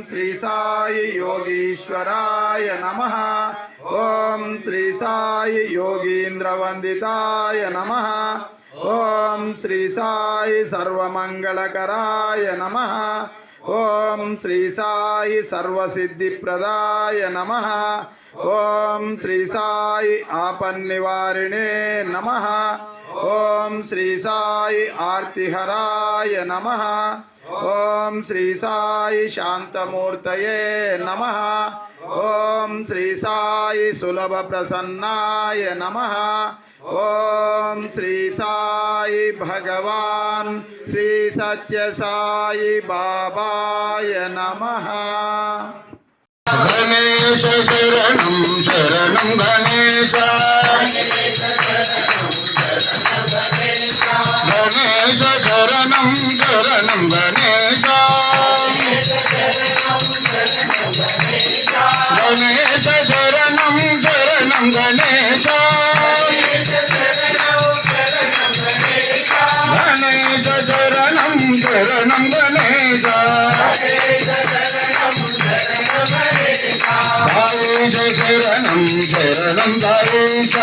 श्री साई योगीश्वराय नमः। ओम श्री साई योगींद्रवंदिताय नमः। ओम श्री साई सर्वमंगलकराय नमः। ओम श्री साई सर्वसिद्धिप्रदाय नमः। ओम श्री साई आपन्निवारिणे नमः। ओम श्री साई आर्तिहराय नमः। ओम श्री साई शांतमूर्तये नमः। ओम श्री साई सुलभ प्रसन्नाय नमः। ओम श्री साई भगवान श्री सत्य साई बाबाय नमः। गणेश शरणं शरणं गणेश, गणेश शरणं शरणं गणेश, गणेश शरणं शरणं गणेश, गणेश शरणं शरणं गणेश। भाईश शरणं शरणं भाईश, भाईश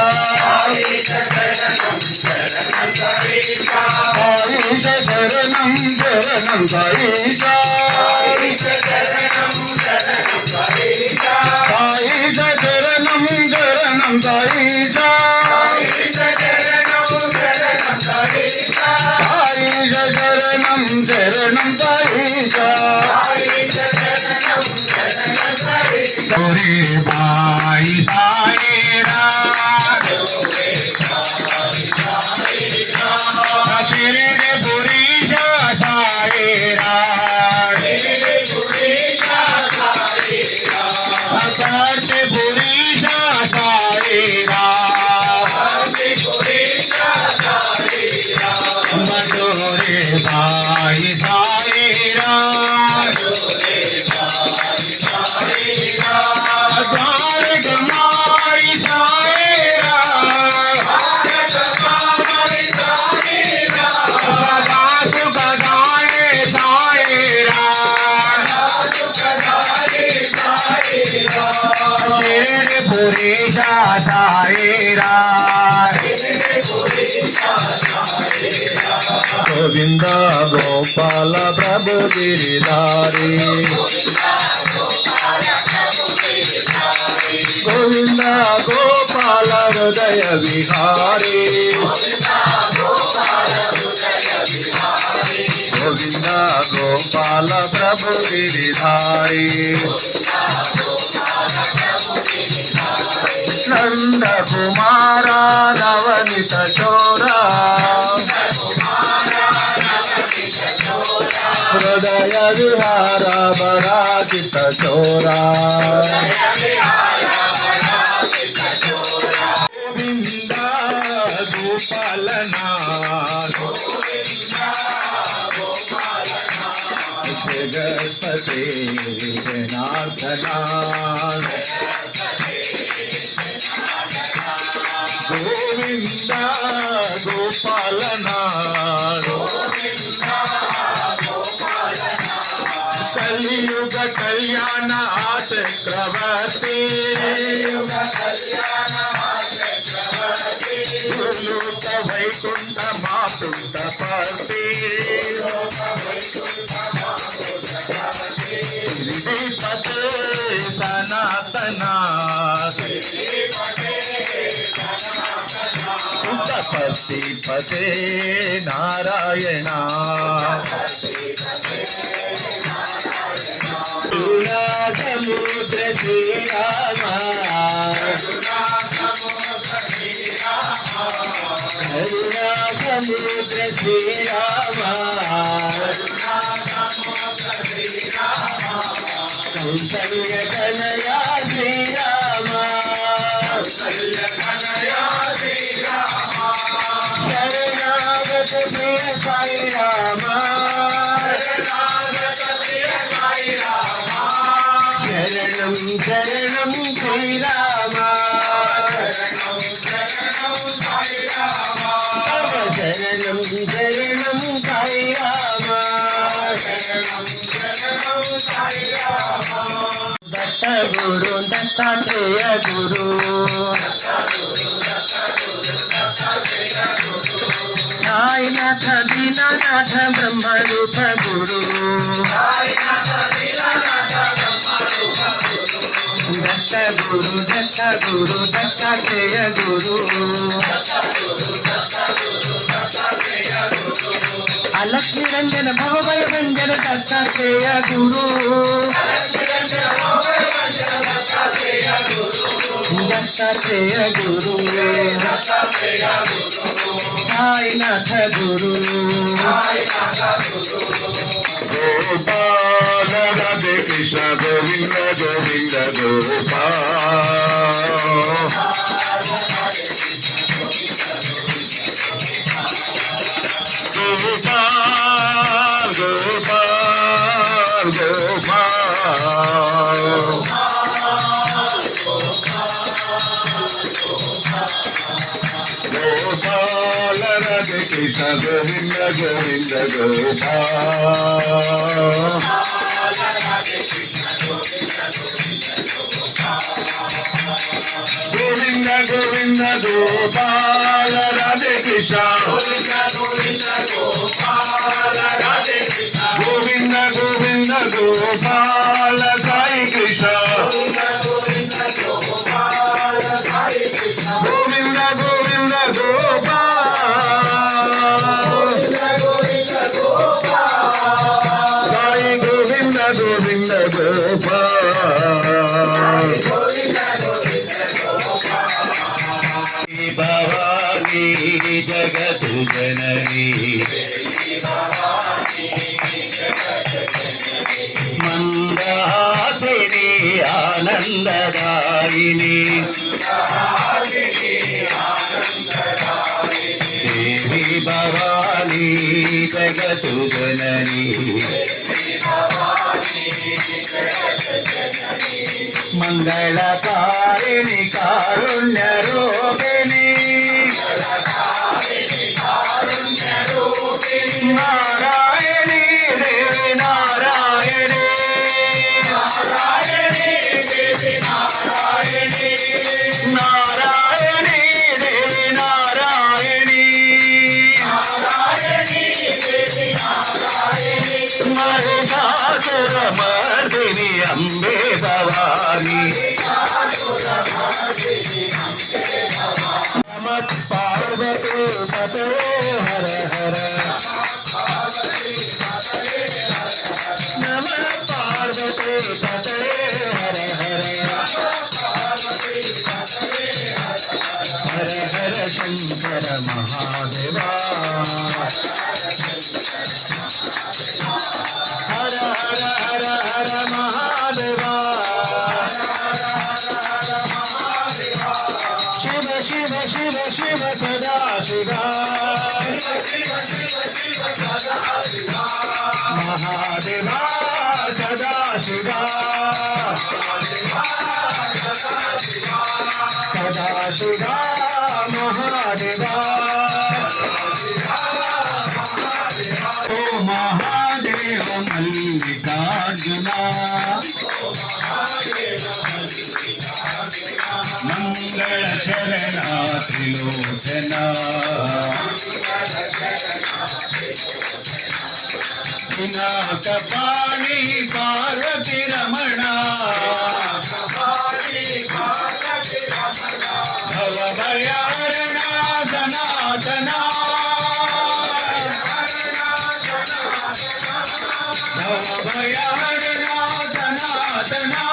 शरणं शरणं भाईश, भाईश शरणं शरणं भाईश, भाईश शरणं शरणं भाईश, भाईश शरणं शरणं भाईश, भाईश शरणं शरणं भाईश, भाईश शरणं शरणं भाईश, भाईश शरणं शरणं भाईश। गोरे भाई साईरा, शिरडे पुरीशा साईरा, करते पुरीशा साईरा, गोरे भाई साईरा, द्वारक माई साईरा, सदा सुख दाये साईरा, शिरडी पुरीशा साईरा। गोविंद गोपाल प्रभु गिरिधारी, गोविंद गोपाल हृदय विहारी, गोविंद गोपाल प्रभु गिरिधारी। नंद कुमारा नवनीत चोरा, हृदय विहारा बराजित चोरा, गोविंद गोपालनाथ, जगतपते जनार्दनाथ, गोविंद गोपालनाथ, कलियुग कल्याण चक्रवर्ती, भूलोक वैकुंठ मातुंडपति, गिरिपते सनातनाथ, पति पते नारायणा, करुणा समुद्र श्री रामा, करुणा समुद्र श्री रामा, कौसल्य कनया श्री रामा, शरणागत प्रिय साई रामा, शरणं शरणं श्री रामा, शरणं शरणं साई रामा, शरणं शरणं साई रामा। दत्त गुरु दत्तात्रेय गुरु साईनाथ दीनानाथ ब्रह्म रूप गुरु दत्त गुरु दत्तात्रेय गुरु अलख निरंजन भवभय भंजन दत्तात्रेय गुरु दत्तात्रेय गुरु साईनाथ गुरु गोपाल राधे कृष्ण गोविंद गोविंद गोपाल गोपाल गोपाल गोपाल राधे कृष्ण गोविंद गोविंद गोपाल गोविंद गोविंद गोपाल राधे कृष्ण गोविंद गोविंद गोपाल साई कृष्ण गोविंद गोविंद गोपाल साई गोविंद गोविंद गोपाल भवानी जगत जननी मंदहासिनी आनंददायिनी देवी भवानी जगत जननी मंगलकारिणी कारुण्य रूपिणी नारायणी देवी नारायणी नारायणी देवी नारायणी नारायणी देवी नारायणी नारायणी देवी नारायणी महिषासुर मर्दिनी अम्बे भवानी नमः पार्वती पते हर हर नमः पार्वती पते हर हर हर हर शंकर महादेवा हर हर हर हर महादेवा शिव शिव शिव शिव सदा शिवा महादेवा सदा शिवा सदा शिवा महादेवा ओ महादेव मल्लिकार्जुना मंगल चरणा त्रिलोचना पिनाकपाणि पार्वती रमणा भवभयारणा सनातना भवभयारणा सनातना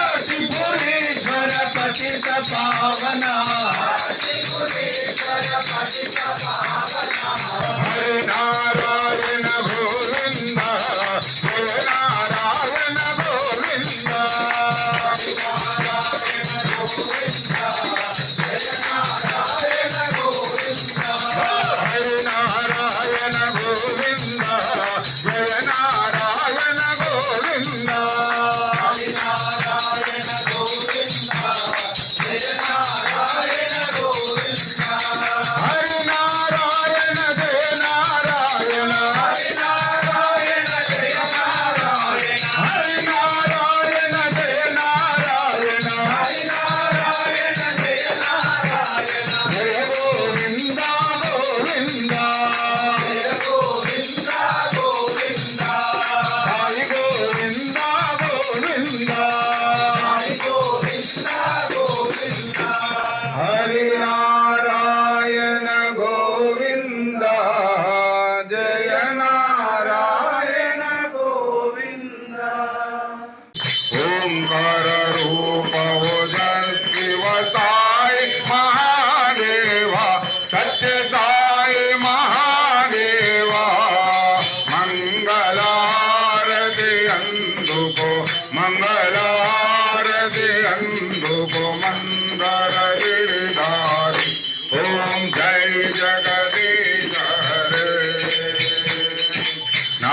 काशीपुरेश्वर पतित पावना हरे नारायण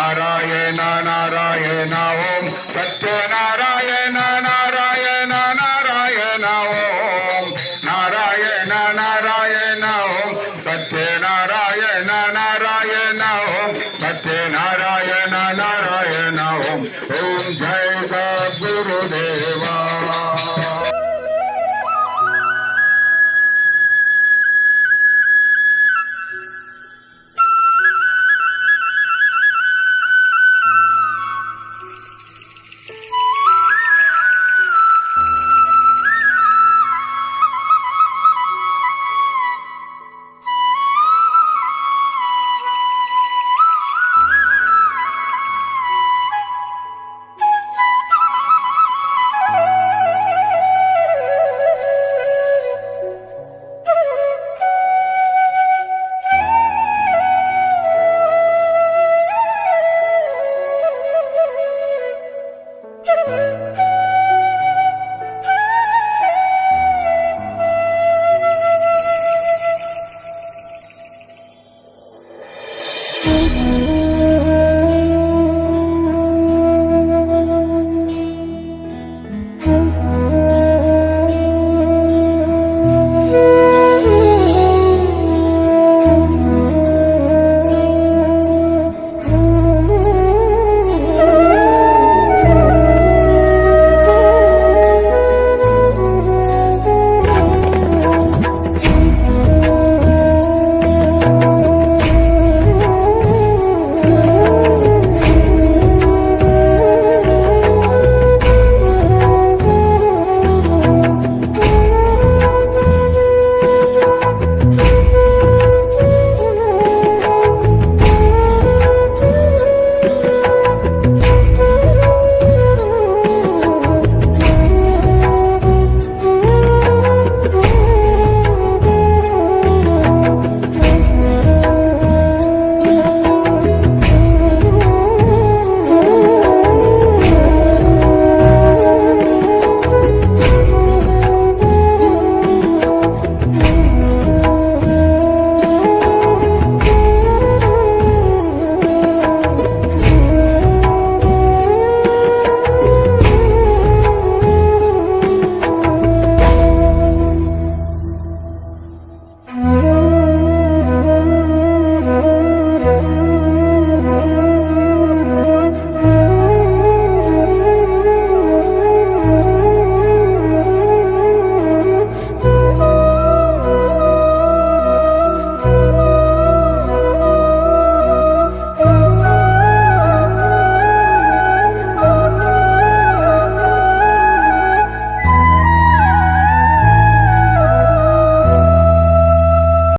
నారాయణ నారాయణ ఓం సత్యనారాయణ నారాయణ నారాయణ ఓం నారాయణ నారాయణ ఓం సత్యనారాయణ నారాయణ ఓం సత్యనారాయణ నారాయణ ఓం ఓం జయ సద్గురుదేవా. Thank you.